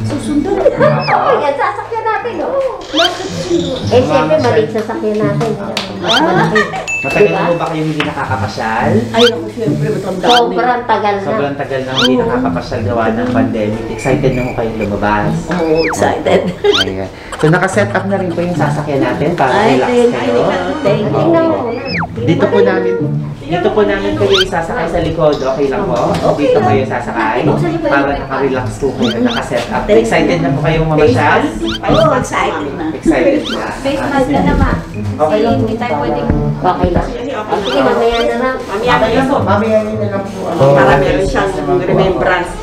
Susundan yan. Oo, yan. Sasakyan natin, oh. Bakit susundan? Eh, siyempre, maliit sasakyan natin. Matagal na po ba kayong hindi nakakapasyal? Ay, ako siyempre, matanda na. Sobrang tagal na. Sobrang tagal na hindi nakakapasyal gawa ng pandemic. Excited na mo kayong lumabas? Oo, excited. Ayan. So, nakaset up na rin po yung sasakyan natin para relax kayo. Thank you. Dito po namin kayo isasakay sa likod. Okay lang po? Dito kayo sasakay para naka-relax po kayo, nakaset up. Excited na po kayong mamasyal? Oo, excited na. Excited na. Face mask ka naman. Okay lang. Hindi tayo pwedeng... Okay lang. Sige, mamaya na lang. Mamaya na lang po. Para meron siyang remembrance.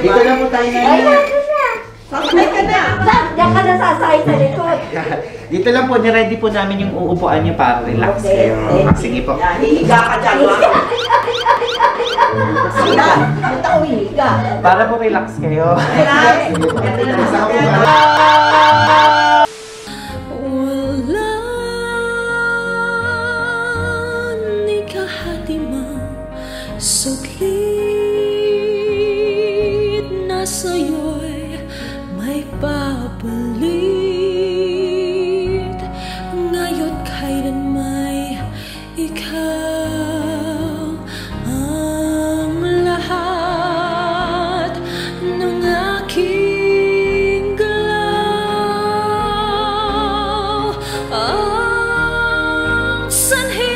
Dito lang po tayo Ay, ngayon. natin na. Sasakay ka na. Diyan ka na sasakay sa likod. Dito lang po, niready po namin yung uupuan niyo para relax kayo. Sige po. Hihiga ka dyan, ha? Higa. Ba't ako higa? Para po relax kayo. Relax. Saglit na sa'yo'y may papalit. Ngayon kailan may ikaw ang lahat ng aking galaw. Ang sanhi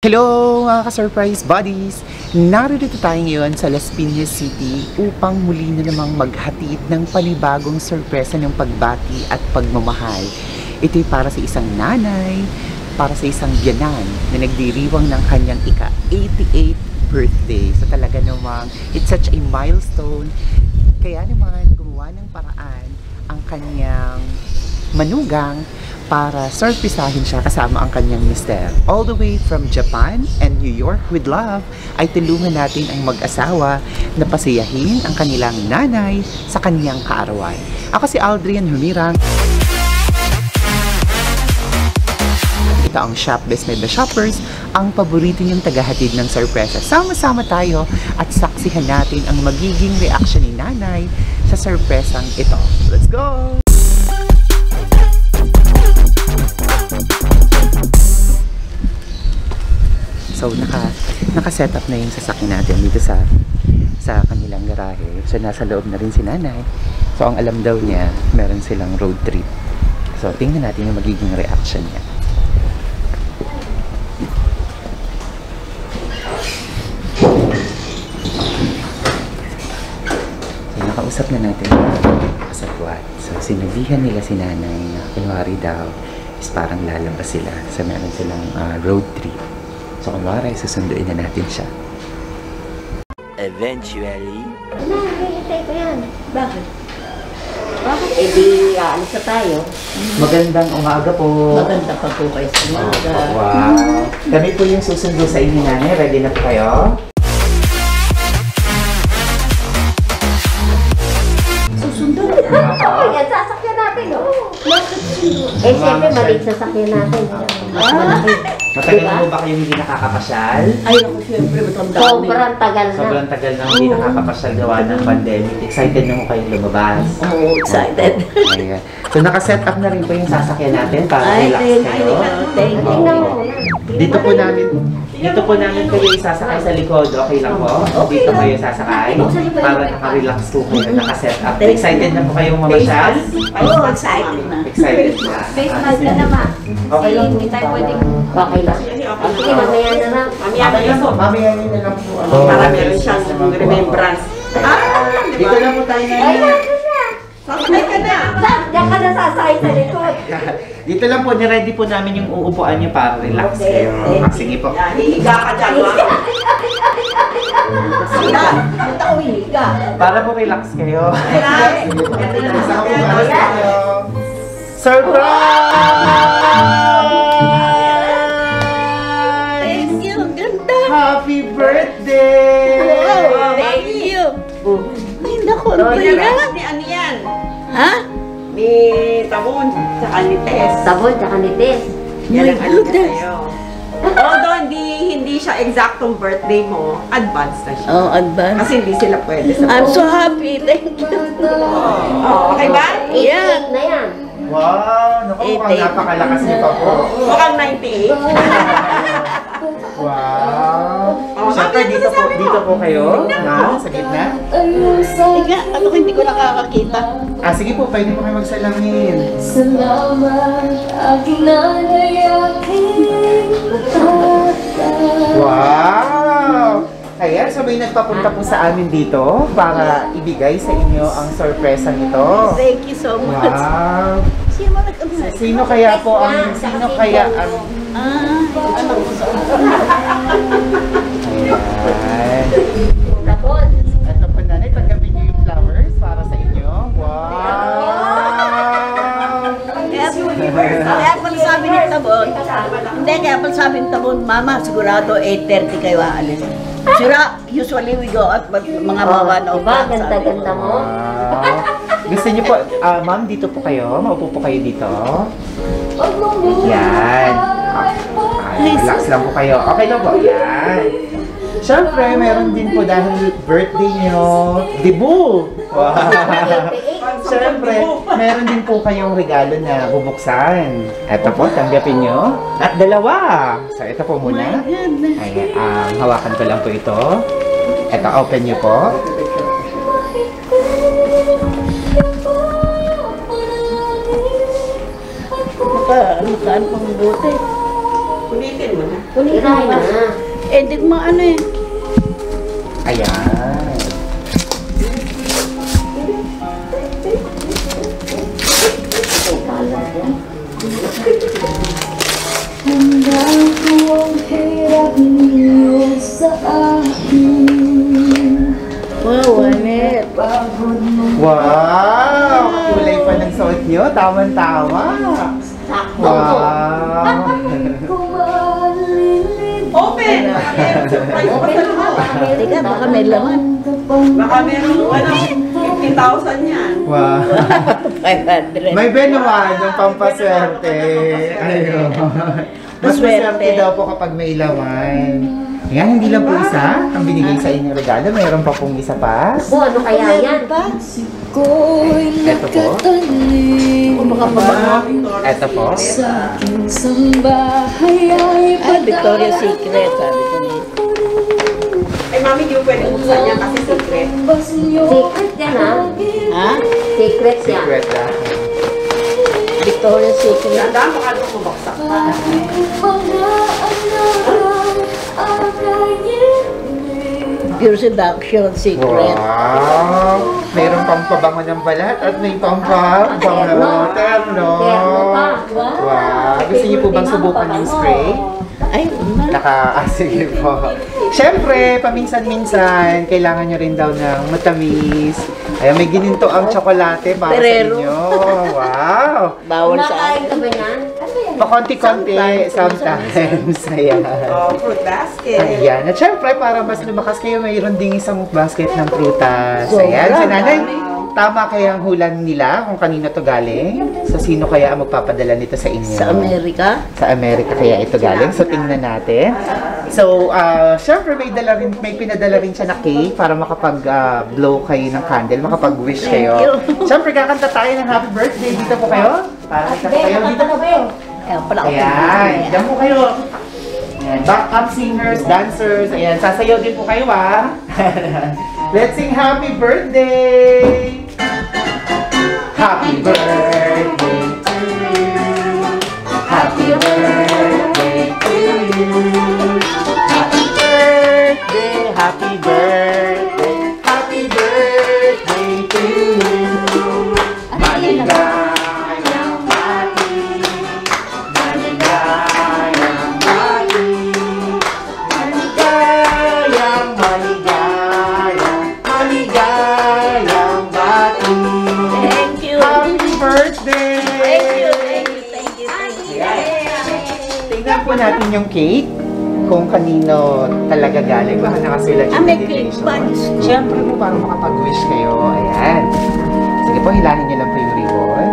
Hello mga ka-surprise buddies! Narito tayo ngayon sa Las Piñas City upang muli na namang maghatid ng panibagong sorpresa ng pagbati at pagmamahal. Ito'y para sa isang nanay, para sa isang biyanan na nagdiriwang ng kanyang ika-88 birthday. So talaga namang it's such a milestone. Kaya naman gumawa ng paraan ang kanyang manugang para sorpresahin siya kasama ang kanyang mister. All the way from Japan and New York with love ay tulungan natin ang mag-asawa na pasiyahin ang kanilang nanay sa kanyang kaarawan. Ako si Aldrian Humirang. Ito ang Shopless Med the Shoppers, ang paborito niyong tagahatid ng sorpresa. Sama-sama tayo at saksihan natin ang magiging reaction ni nanay sa sorpresang ito. Let's go! So, naka-set up na yung sasakyan natin dito sa kanilang garahe. So, nasa loob na rin si nanay. So, ang alam daw niya, meron silang road trip. So, tingnan natin yung magiging reaction niya. So, nakausap na natin yung kasatwat. So, sinabihan nila si nanay na kunwari daw is parang lalabas sila. So, meron silang road trip. So, kunwari, susunduin na natin siya. Eventually... Hintay ko yan. Bakit? Bakit? Eh di, alis na tayo. Magandang umaga po. Maganda pa po kayo sa umaga. Wow. Kami po yung susundo sa inyo, nanay. Ready na po kayo? Susundan yan. Oo, yan. Sasakyan natin, oh. Bakit susundan? Eh, siyempre, maliit sasakyan natin. Matagal na Diba? po ba kayo hindi nakakapasyal? Ay, ako siyempre, matanda na. Sobrang tagal na. Sobrang tagal na hindi nakakapasyal gawa ng pandemic. Excited na mo kayong lumabas. Oo, excited. Ayan. So nakaset up na rin po yung sasakyan natin para Ay, relax thank kayo. you. Thank you. Tingnan mo. Dito po namin kayo isasakay sa likod. Okay lang po? Dito kayo sasakay para naka-relax po kayo, nakaset up. Excited na po kayong mamasyal? Oo, excited na. Excited na. Face mask ka naman. Okay lang po. Hindi tayo pwedeng... Okay lang. Sige, mamaya na lang. Mamaya na lang po. Mamaya nyo na lang po. Para meron siyang remembrance. Dito lang po tayo Ay, ngayon. nandun na. Sakay ka na. Diyan ka nasasakay sa likod. Dito lang po, niready po namin yung uupuan nyo para relax kayo. Sige po. Yan, hihiga ka dyan, ha? Higa. Ba't ako hihiga? Para po relax kayo. Relax. Isa ko po para sa inyo. Surprise! Thank you, ang ganda. Happy birthday! Thank you. Ay, naku, Pero ano ba yan? ni ano yan? Ha? Ni Tabon, tsaka ni Tess. Sabon, tsaka ni Tess. Yan ang My ano niya goodness. sa'yo. Although hindi siya exactong birthday mo, advance na siya. Oh, advance. Kasi hindi sila pwede sa I'm so happy. Thank you. Oh, okay ba? Yeah. 88 na yan. Wow! Naku, mukhang napakalakas niyo pa po. Mukhang 98. Wow! Oh, Siyempre, ano dito po, sasabi mo? dito po kayo. Ha? Sa gitna. Higa, ano hindi ko nakakakita? Sige po, pwede po kayo magsalamin. Salamat, aking nanay, aking tatay. Wow! Ayan, so may nagpapunta po sa amin dito para ibigay sa inyo ang sorpresa nito. Thank you so much. Wow! Sino mo nag-ano? Sino kaya po ang, sino kaya ang... Anak ko sa Ayan. Sabon. Ito po nanay, tanggapin niyo yung flowers para sa inyo. Wow! Kaya pala sabi ni Tabon, hindi, kaya pala sabi ni Tabon, Mama, sigurado 8:30 kayo aalis. Sura, usually we go out, but mga mga Diba? Ganda-ganda mo. Wow! Gusto niyo po, ma'am, dito po kayo? Maupo po kayo dito? Yan. Relax lang po kayo. Okay lang po. Yan. Siyempre, meron din po dahil birthday nyo. Dibu! Wow! Siyempre, meron din po kayong regalo na bubuksan. Ito po, tanggapin nyo. At dalawa. So, ito po muna. Ayan, hawakan ko lang po ito. Ito, open nyo po. Saan pang buti? Kulitin mo na. Tirahin na. Eh, di mo ano eh. Ayan. Handa ko ang hirap niyo sa akin. Wow, Anet. Wow! Kulay pa ng suot nyo. Tama-tama. Sakto. Wow! Open! Surprise pa sa loob. Teka, baka may laman. Baka meron 50,000 yan. Wow! 500. May benuhan ng pampaswerte. Ayun. Mas maswerte daw po kapag may laman. Yan, hindi lang po isa ang binigay sa inyong regalo. Mayroon pa pong isa pa. O, ano kaya yan? Ito po. Baka pa Ito po. sa aking sambahay ay Victoria's Secret, sabi ko niya. Ay, mami, di mo pwede buksan yan kasi secret. Secret yan, ha? Ha? Secret yan. Secret lang. Victoria's Secret. Tandaan mo ka doon bumagsak pa. Pure Seduction Secret. Wow! Mayroon pang pabango ng balat at may pampabango Terno. terno. Terno pa. Wow! Gusto niyo po bang subukan yung spray? Ay, Sige po. Siyempre, paminsan-minsan, kailangan nyo rin daw ng matamis. Ayan, may gininto ang tsokolate para Ferrero. sa inyo. Wow! bawal sa Kumakain ka ba yan? Pakonti-konti, sometimes. Ayan. Oh, fruit basket. Ayan. At syempre, para mas lumakas kayo, mayroon ding isang basket ng prutas. Ayan, si nanay. tama kaya ang hulan nila kung kanino to galing? Sa sino kaya ang magpapadala nito sa inyo? Sa Amerika. Sa Amerika kaya ito galing. So, tingnan natin. So, syempre may pinadala rin siya na cake para makapag-blow kayo ng candle, makapag-wish kayo. Syempre, kakanta tayo ng happy birthday. Dito po kayo. Para kita kayo dito. Ayan, dyan po kayo. Ayan, backup singers, dancers. Ayan, sasayaw din po kayo Let's sing happy birthday! Happy birthday to you. Happy birthday to you. Happy birthday, happy birthday, happy birthday to you. Maligayang bati, maligayang bati, maligayang, maligayang bati. Thank you. Happy birthday! Thank you. Tingnan po natin yung cake. Kung kanino talaga galing. Baka nakasulat yung May cake dedication. ba? Siyempre po, para makapag-wish kayo. Ayan. Sige po, hilahin niyo lang po yung ribbon.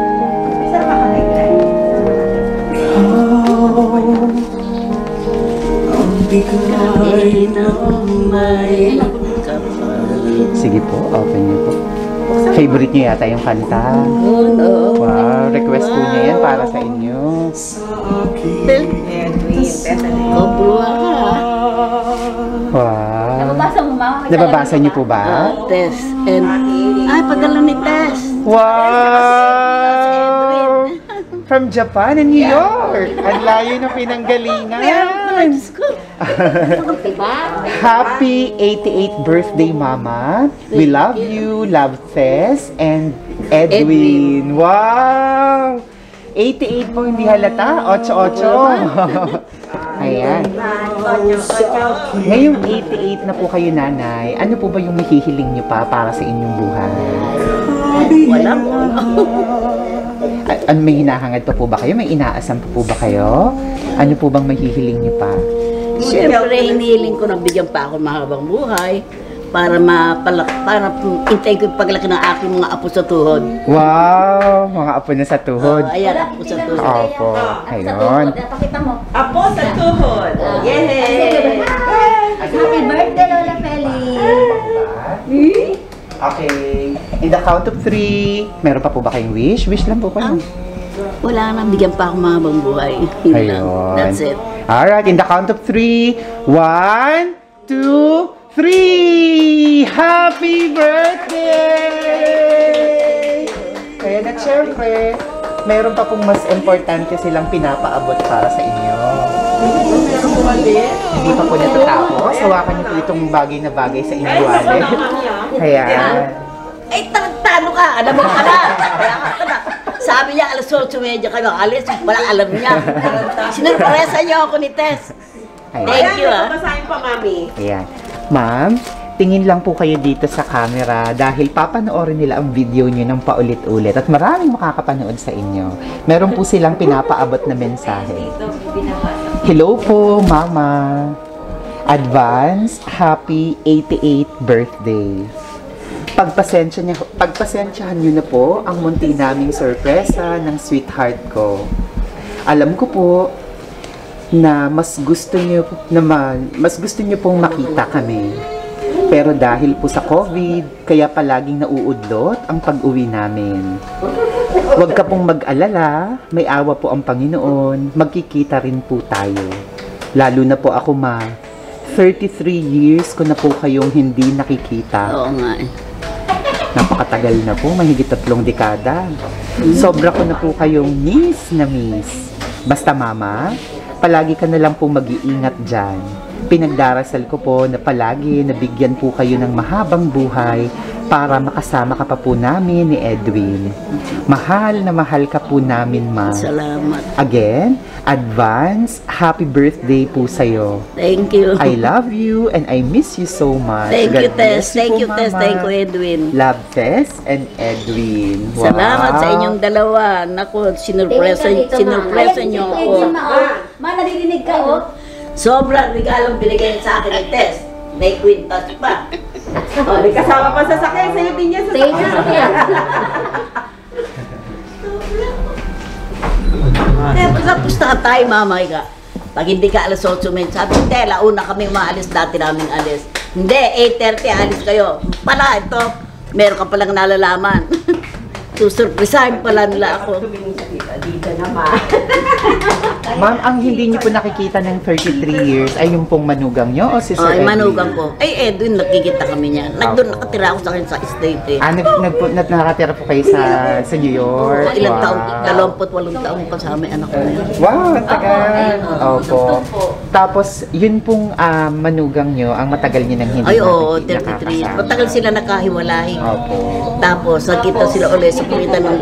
Sige po, open niyo po. Favorite niyo yata yung kanta. Wow, request po niya yan para sa inyo. Wow. Nababasa mo, mama? Nababasa niyo po ba? Tess. And, ay, padala ni Tess. Wow! From Japan and New York. Ang layo na pinanggalingan. Diba? Happy 88th birthday, Mama. We love you, love Tess, and Edwin. Wow! 88 po hindi halata. 88. Ayan. Ngayong 88 na po kayo, nanay, ano po ba yung mahihiling nyo pa para sa inyong buhay? Wala po. May hinahangad pa po ba kayo? May inaasam pa po ba kayo? Ano po bang mahihiling nyo pa? Siyempre, hinihiling ko na bigyan pa ako mahabang buhay para intay ko yung paglaki ng aking mga apo sa tuhod. Wow! Mga apo na sa tuhod. Ayan, apo sa tuhod. Opo. Ayun. Pakita mo. Apo sa tuhod. Yay! Happy birthday, Lola Feli. Okay. In the count of 3, meron pa po ba kayong wish? Wish lang po kayo. Wala na, bigyan pa ako mahabang buhay. Yun lang. Ayun. That's it. Alright, in the count of 3, 1, 2, 3! Happy birthday! Kaya na syempre, meron pa pong mas importante silang pinapaabot para sa inyo. Hindi pa po natatapos. Hawakan niyo po itong bagay na bagay sa inyong wallet. Ayan. Ay, tano ka! Alam mo ka na! Sabi niya, alas 8:30 kayo alis. Wala alam niya. Sinurpresa niyo ako ni Tess. Ayan. Thank you, ah. Basahin pa, Mami. Ayan. Ma'am, tingin lang po kayo dito sa camera dahil papanoorin nila ang video nyo ng paulit-ulit at maraming makakapanood sa inyo. Meron po silang pinapaabot na mensahe. Hello po, Mama. Advance, happy 88th birthday. Pagpasensyahan nyo na po ang munti naming sorpresa ng sweetheart ko. Alam ko po na mas gusto nyo pong makita kami. Pero dahil po sa COVID, kaya palaging nauudlot ang pag-uwi namin. Huwag ka pong mag-alala, may awa po ang Panginoon, magkikita rin po tayo. Lalo na po ako, ma. 33 years ko na po kayong hindi nakikita. Oo nga eh. Napakatagal na po, mahigit 3 dekada. Sobra ko na po kayong miss na miss. Basta, Mama, palagi ka na lang po mag-iingat dyan. Pinagdarasal ko po na palagi nabigyan po kayo ng mahabang buhay para makasama ka pa po namin ni Edwin. Mahal na mahal ka po namin, Ma. Salamat. Again, advance, happy birthday po sa'yo. Thank you. I love you and I miss you so much. Thank you, God Tess. bless Thank po, you, Tess. Mama. Thank you, Edwin. Love, Tess and Edwin. Wow. Salamat sa inyong dalawa. Naku, sinurpresa niyo ako. Ma, naririnig ka, oh. Sobrang regalong binigay sa akin ni Tess. may kwintas pa. Oh, may kasama pa sa sakyan. Sa'yo din yan sa Sa'yo sa sakyan. Kaya pagkapos na tayo, mama, ika. Pag hindi ka alas 8, sabi, hindi, launa kami umaalis, dati namin alis. Hindi, 8:30, alis kayo. Pala, ito, meron ka palang nalalaman. Susurprisahin pala nila ako. dito naman. Ma'am, ang hindi niyo po nakikita ng 33 years ay yung pong manugang niyo o si Sir Ay, Edwin? manugang ko. Ay, Edwin, nakikita kami niya. Nagdoon nakatira ako sa akin sa estate eh. Nakatira po kayo sa New York? Ilang taon, Wow. 28 taon kasama yung anak ko na yun. Wow, ang tagal. Opo. Tapos, yun pong manugang nyo, ang matagal nyo nang hindi Ay, oo, 33 years. nakakasama. Matagal sila nakahiwalay. Opo. Tapos, nakita sila ulit sa kumita ng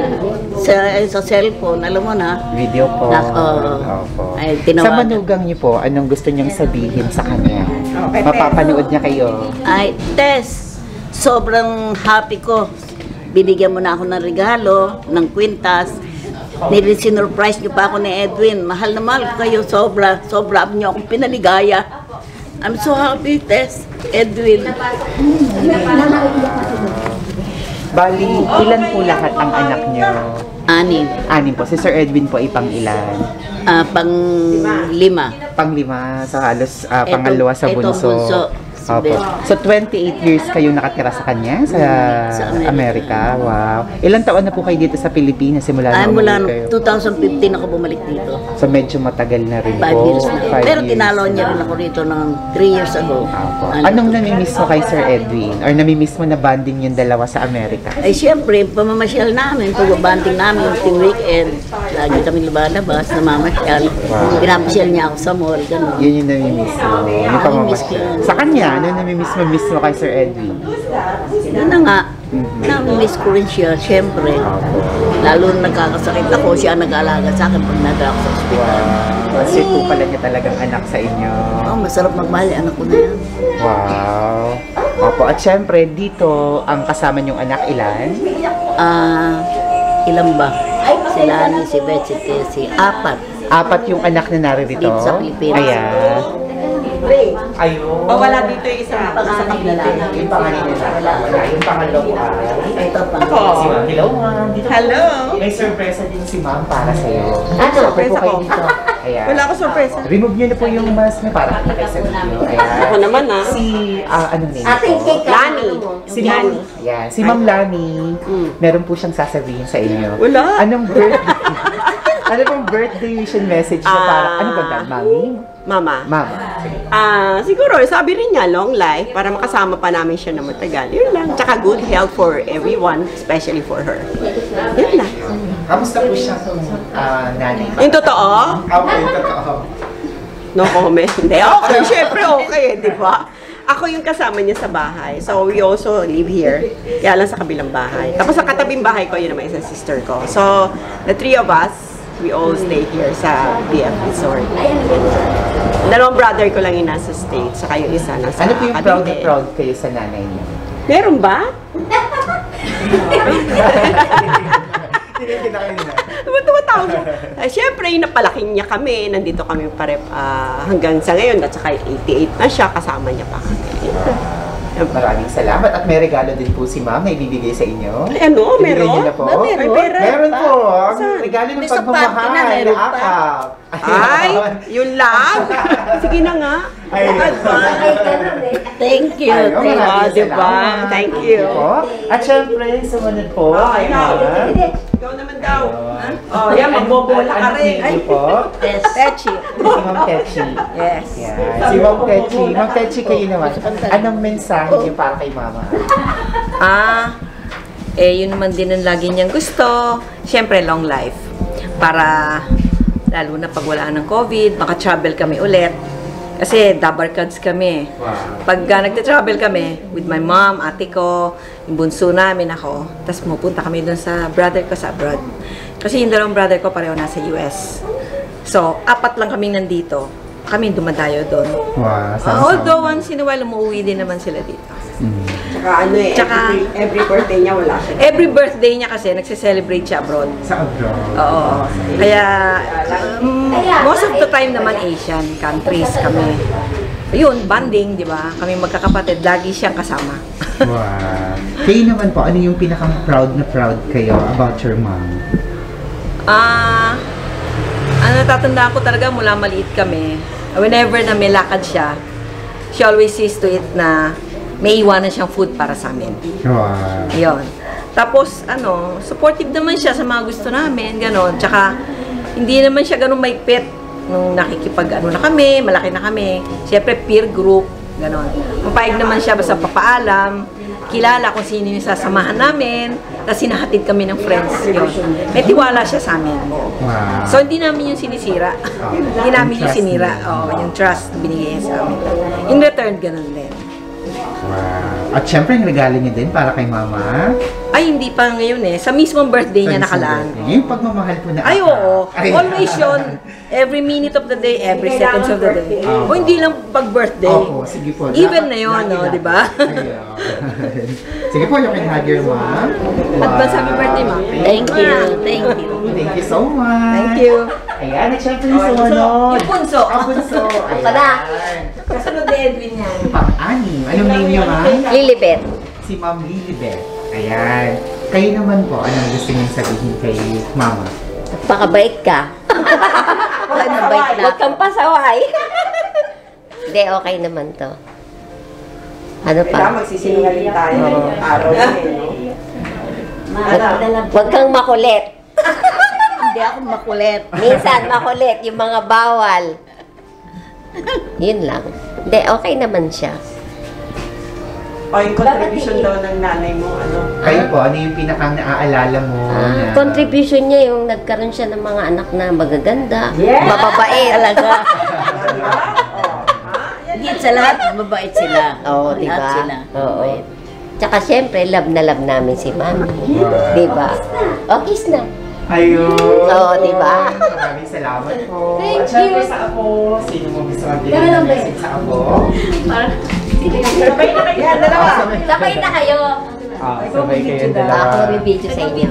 sa cellphone, alam mo na. Video po. Opo. Ay, Sa tinawagan. manugang nyo po, anong gusto nyong sabihin sa kanya? Okay, Mapapanood niya kayo. Ay, Tess, sobrang happy ko. Binigyan mo na ako ng regalo, ng kwintas. Sinurprise niyo pa ako ni Edwin. Mahal na mahal ko kayo, sobra. Sobra niyo akong pinaligaya. I'm so happy, Tess. Edwin. Bali, ilan po lahat ang anak nyo? 6. 6 po. Si Sir Edwin po ay pang ilan? Pang-5. Pang-5, so halos pangalawa sa Etong bunso. bunso. Opo. So 28 years kayo nakatira sa kanya sa Sa Amerika. Wow. Ilang taon na po kayo dito sa Pilipinas simula Ay, nung mula umuwi kayo? 2015 ako bumalik dito. So medyo matagal na rin 5 po. years na. 5 Pero years. tinalo niya rin ako rito ng 3 years ago. Opo. Anong namimiss mo kay Sir Edwin? Or namimiss mo na bonding yung dalawa sa Amerika? Ay, siyempre, pamamasyal namin, pagbabanding namin yung weekend. Lagi kami lumalabas, namamasyal. Wow. Pinapasyal niya ako sa mall, gano'n. Yun yung namimiss mo. Yung Namimiss ko pamamasyal. yun. Sa kanya, ano namimiss mo kay Sir Edwin? Yun na nga, namimiss ko rin siya, siyempre. Opo. Lalo na nagkakasakit ako, siya ang nag-aalaga sa akin pag nag ako sa ospital. Wow. Kasi po pala niya talagang anak sa inyo. Oh, masarap magmahal yung anak ko na yan. Wow. Opo. At syempre, dito ang kasama niyong anak ilan? Ilan ba? Sila ni si Beth, si 4. 4 yung anak na naririto. Dito sa Pilipinas. Ayan. Ayun. Wala dito yung isa. Panganay lalaki. Yung pangalan nila. Wala. Yung pangalawa ay... Ito pa. Ako. Si Ma'am. Hello, Ma'am. Dito po. Hello. May sorpresa din si Ma'am para sa'yo. Ano? Sorpresa po kayo ko. dito. Ayan. Wala ako sorpresa. Remove niyo na po yung mask niya para kita sa video. Ayan. Ako naman Si, anong name Ating po? cake. Lani. Si Ma'am, ayan, si Ma'am Lani, meron po siyang sasabihin sa inyo. Wala. Anong birthday? Ano pong birthday wish and message niya para, ano ba dad, Mami? Mama. Mama. Siguro, sabi rin niya, long life, para makasama pa namin siya na matagal. Yun lang. Tsaka good health for everyone, especially for her. Yun lang. Kamusta po siya sa nanay? Yung totoo, Okay, totoo. no comment. Hindi, okay. Syempre okay, di ba? Ako yung kasama niya sa bahay. So, we also live here. Kaya lang sa kabilang bahay. Tapos sa katabing bahay ko, yun naman isang sister ko. So, the three of us, we all stay here sa BF Resort. Dalawang brother ko lang yung nasa States, saka yung isa nasa Ano po yung proud na Cavite. proud kayo sa nanay niyo? Meron ba? Tinigil na kayo na. Ba't tumatawag mo? Siyempre, napalaking niya kami. Nandito kami hanggang sa ngayon. At saka 88 na siya, kasama niya pa kami. Maraming salamat at may regalo din po si Ma'am na ibibigay sa inyo. Ay, ano? Ibigay Meron? niyo na po? Meron. May pera. Meron po. Ang Saan? regalo ng May sapat ka na, pagmamahal. meron pa. Akap. Ay, yun lang? Sige na nga. Ayun. Thank you. Ayun, Thank you. maraming diba? salamat. Thank you. Po. At syempre, sumunod po. Okay, ikaw. Ayan. Ikaw naman daw. Oh, yan, magbobola ka rin. Ano po? Yes. Pechi. Si Ma'am Techi. Yes. Yan. Si Ma'am Techi. Ma'am Techi, kayo naman. Anong mensahe niyo para kay Mama? Yun naman din ang lagi niyang gusto. Siyempre, long life. Para, lalo na pag wala ng COVID, maka-travel kami ulit. Kasi dabarkads kami. Wow. Pag nagte-travel kami, with my mom, ate ko, yung bunso namin ako, tapos pupunta kami dun sa brother ko sa abroad. Kasi yung dalawang brother ko pareho nasa US. So, 4 lang kami nandito. Kami dumadayo doon. Wow. Although once in a while, umuwi din naman sila dito. Tsaka ano eh, Tsaka- every birthday niya wala siya. Every birthday niya kasi, nagse-celebrate siya abroad. Sa abroad. Oo. Kaya, most of the time naman Asian countries kami. yun, bonding, di ba? Kami magkakapatid, lagi siyang kasama. Wow. Kayo naman po, ano yung pinaka-proud na proud kayo about your mom? Natatandaan ko talaga mula maliit kami, whenever na may lakad siya, she always sees to it na may iwanan siyang food para sa amin. Wow. Ayun. Tapos, supportive naman siya sa mga gusto namin, gano'n. Tsaka, hindi naman siya gano'n maigpit nung na kami, malaki na kami. Siyempre, peer group, gano'n. Mapayag naman siya basta papaalam, kilala kung sino yung sasamahan namin, tapos sinahatid kami ng friends. Yun. May tiwala siya sa amin. Wow. So, hindi namin yung sinisira. Hindi namin yung sinira. Yung trust binigay niya sa amin. In return, gano'n din. Wow. At syempre, yung regalo niya din para kay mama. Ay, hindi pa ngayon eh. Sa mismong birthday niya nakalaan. Yung pagmamahal po na Ay, oo. Always yun. Every minute of the day, every seconds of the day. O hindi lang pag-birthday. Opo, sige po. Even na yun, no? Di ba? Sige po, you can hug your mom. Advance happy birthday, ma'am. Thank you. Thank you. Thank you so much. Thank you. Ayan, at syempre yung sumunod. Yung punso. Ang bunso. Ayan. Kasunod ni Edwin yan. Pang-anim. Anong name niyo, ma'am? Lilibet. Si Ma'am Lilibet. Ayan. Kayo naman po, anong gusto niyong sabihin kay mama? Pakabait ka. Huwag kang pasaway. Hindi, okay naman to. Ano pa? Magsisinungaling tayo. Araw na Huwag kang makulit. Hindi ako makulit. Minsan makulit, yung mga bawal. Yun lang. Hindi, okay naman siya. O yung contribution daw ng nanay mo, Kayo po, ano yung pinakang naaalala mo? na... Contribution niya yung nagkaroon siya ng mga anak na magaganda, mababait. Talaga. Higit sa lahat, mabait sila. Oo, di Lahat ba? sila. Oo. Tsaka syempre, love na love namin si Mami. Di ba? O, kiss na. Ayun! Oo, di ba? Maraming salamat po. Thank At syempre you. sa apo, sino mo gusto magbigay ng message sa apo? Sabay na kayo. Yan, dalawa. Sabay na kayo. Sabay kayo Ako may-video sa inyo.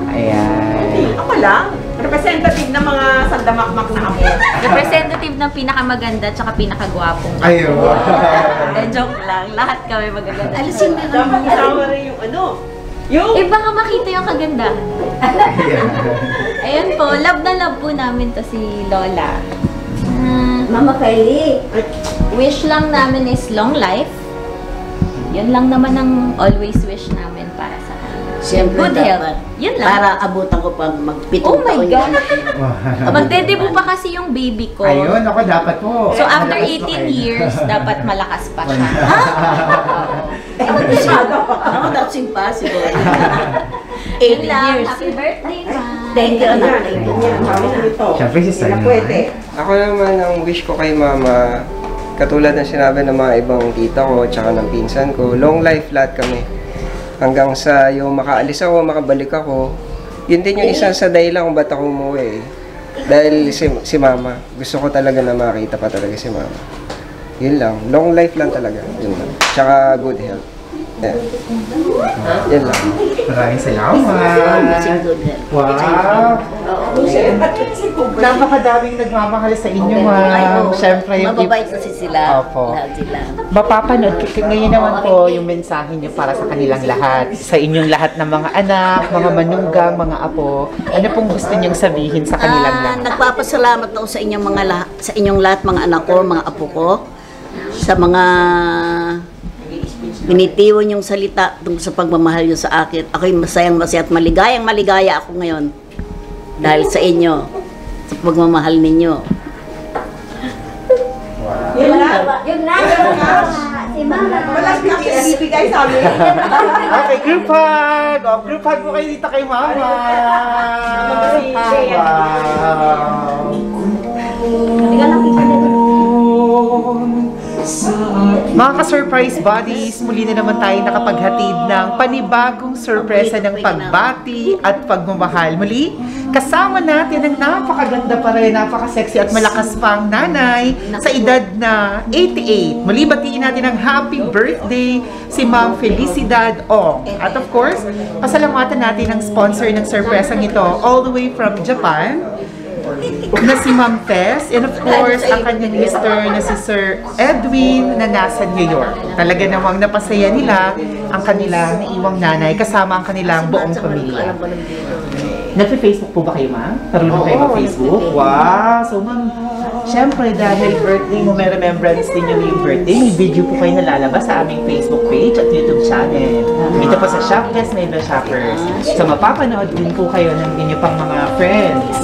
Ayan. Ako lang. Representative ng mga sandamakmak na ako. Representative ng pinakamaganda at pinakamagwapong. Ayun. Joke lang. Lahat kami magaganda. Alisin na lang. Dapat kasama rin yung yung Eh baka makita yung kagandahan. Ayun po, love na love po namin to si Lola. Mama Kylie. Wish lang namin is long life. Yun lang naman ang always wish namin para sa kanya. Siyempre, Good dapat. health. Yun lang. Para abutan ko pang Oh magpitong my taon God. yan. Magdedebo pa kasi yung baby ko. Ayun, ako dapat po. So after Malakas pa 18 kayo. years, dapat malakas pa siya. No, that's impossible. 80 Yun lang. years. Happy birthday, Ma. Thank you, anak. Siyempre si Sir naman. Ako naman, ang wish ko kay mama, katulad ng sinabi ng mga ibang tita ko, tsaka ng pinsan ko, long life lahat kami. Hanggang sa yung makaalis ako, makabalik ako. Yun din yung isa sa dahilan kung ba't ako umuwi. Dahil si mama, gusto ko talaga na makita pa talaga si mama. Yun lang, long life lang talaga. Yun lang. Tsaka good health. Yeah. Yan lang. Maraming salamat. Good health. Wow. Napakadaming nagmamahal sa inyo, ma'am. Siyempre, yung Mababait kasi sila. Opo. Lahat sila. Mapapanood ngayon naman po yung mensahe niyo para sa kanilang lahat. Sa inyong lahat ng mga anak, mga manugang, mga apo. Ano pong gusto niyong sabihin sa kanilang lahat? Nagpapasalamat ako sa inyong mga sa inyong lahat, mga anak ko, mga apo ko, sa mga binitiwan yung salita tungkol sa pagmamahal nyo sa akin. Ako'y masayang masaya at maligayang maligaya ako ngayon dahil sa inyo, sa pagmamahal ninyo. Yun na. Si Mama. Walang bibigay sa amin. Okay, group hug! Oh, group hug po kayo dito kay Mama! Mga ka-surprise buddies, muli na naman tayo nakapaghatid ng panibagong sorpresa ng pagbati at pagmamahal. Muli, kasama natin ang napakaganda pa rin, napaka-sexy at malakas pang nanay sa edad na 88. Muli, batiin natin ang happy birthday si Ma'am Felicidad Ong. At of course, pasalamatan natin ang sponsor ng sorpresang ito all the way from Japan. na si Ma'am Tess, and of course, ang kanyang mister na si Sir Edwin na nasa New York. Talaga namang napasaya nila ang kanilang naiwang nanay kasama ang kanilang buong pamilya. Nagpe-Facebook po ba kayo, ma'am? Marunong kayo mag-Facebook? Wow! So, ma'am, syempre dahil birthday mo, may remembrance din yung birthday, may video po kayo nalalabas sa aming Facebook page at YouTube channel. Dito po sa Shopless Mega Shoppers. So, mapapanood din po kayo ng inyo pang mga friends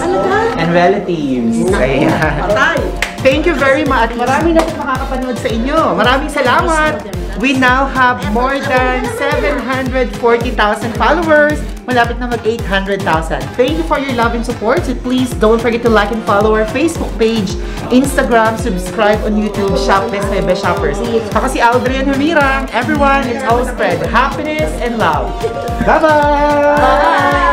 and relatives. Ayan. Thank you very much. Marami na po makakapanood sa inyo. Maraming salamat. We now have more than 740,000 followers. Malapit na mag-800,000. Thank you for your love and support. So please don't forget to like and follow our Facebook page, Instagram, subscribe on YouTube, Shopless Mega Shoppers. Ako si Aldrian Humirang. Everyone, it's all spread happiness and love. Bye-bye! Bye!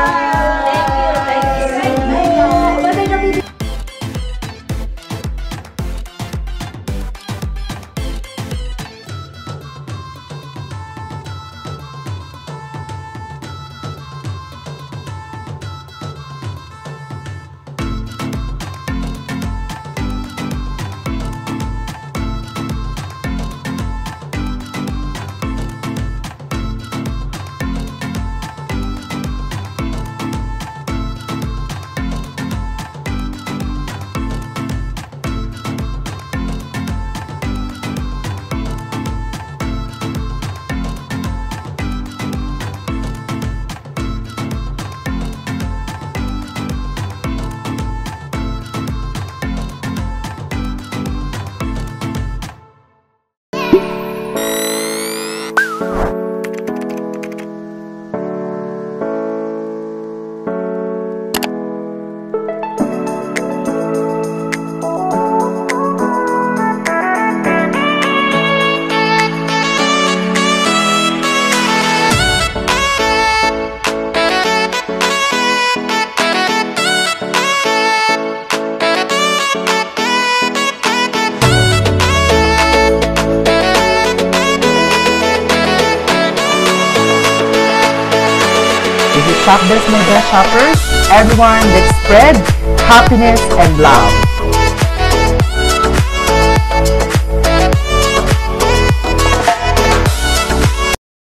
Shopless Mega Shoppers, everyone, let's spread happiness and love.